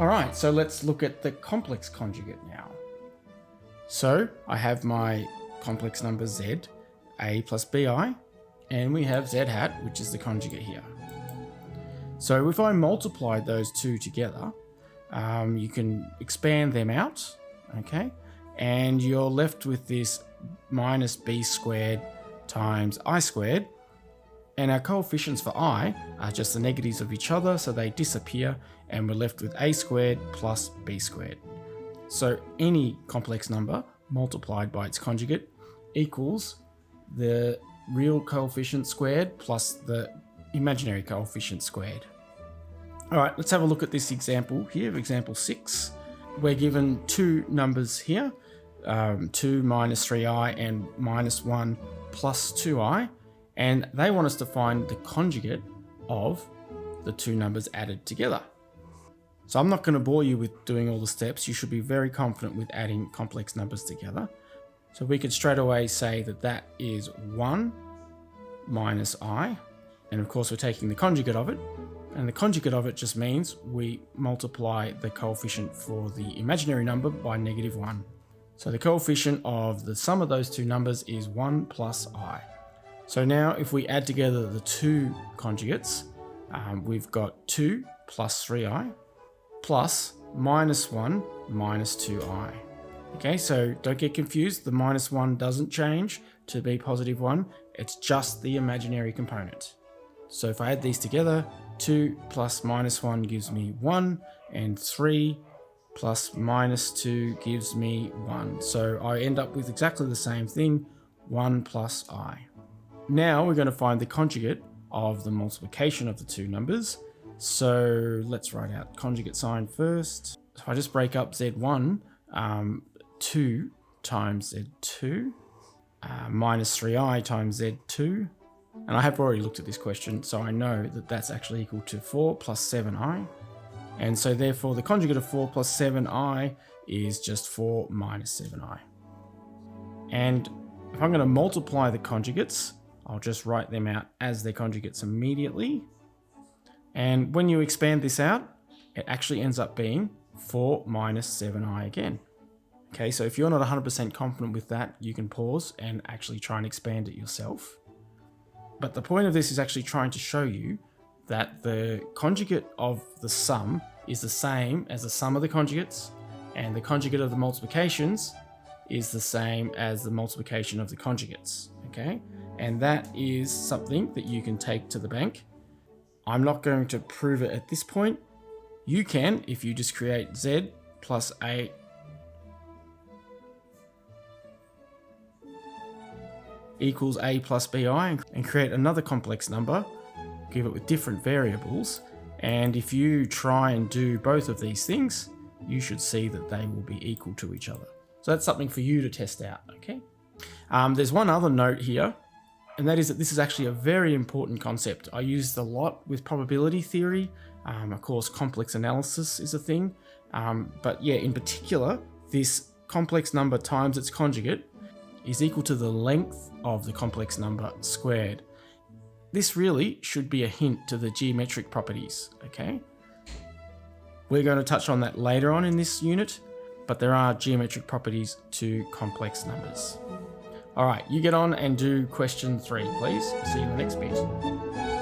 All right, so let's look at the complex conjugate now. So I have my complex number z, a plus bi, and we have z hat, which is the conjugate here. So if I multiply those two together, you can expand them out, okay? And you're left with this minus b squared times I squared. And our coefficients for I are just the negatives of each other, so they disappear, and we're left with a squared plus b squared. So any complex number multiplied by its conjugate equals the real coefficient squared plus the imaginary coefficient squared. All right, let's have a look at this example here, example 6. We're given two numbers here, 2 minus 3i and minus 1 plus 2i, and they want us to find the conjugate of the two numbers added together. So I'm not going to bore you with doing all the steps. You should be very confident with adding complex numbers together. So we could straight away say that that is 1 minus I, and of course we're taking the conjugate of it, and the conjugate of it just means we multiply the coefficient for the imaginary number by -1. So the coefficient of the sum of those two numbers is 1 plus I. So now if we add together the two conjugates, we've got 2 plus 3i plus minus 1 minus 2i. Okay, so don't get confused. The minus 1 doesn't change to be positive 1. It's just the imaginary component. So if I add these together, 2 plus minus 1 gives me 1, and 3 plus minus 2 gives me 1. So I end up with exactly the same thing, 1 plus I. Now we're going to find the conjugate of the multiplication of the two numbers. So let's write out conjugate sign first. So I just break up z1, 2 times z2, minus 3i times z2. And I have already looked at this question, so I know that that's actually equal to 4 plus 7i. And so therefore the conjugate of 4 plus 7i is just 4 minus 7i. And if I'm going to multiply the conjugates, I'll just write them out as their conjugates immediately. And when you expand this out, it actually ends up being 4 minus 7i again. Okay, so if you're not 100% confident with that, you can pause and actually try and expand it yourself. But the point of this is actually trying to show you that the conjugate of the sum is the same as the sum of the conjugates, and the conjugate of the multiplications is the same as the multiplication of the conjugates, okay? And that is something that you can take to the bank. I'm not going to prove it at this point. You can if you just create z plus a equals a plus bi and create another complex number, give it with different variables, and if you try and do both of these things, you should see that they will be equal to each other. So that's something for you to test out, okay? There's one other note here, and that is that this is actually a very important concept. I use it a lot with probability theory. Of course, complex analysis is a thing. But yeah, in particular, this complex number times its conjugate is equal to the length of the complex number squared. This really should be a hint to the geometric properties, okay? We're going to touch on that later on in this unit, but there are geometric properties to complex numbers. All right, you get on and do question 3, please. See you in the next bit.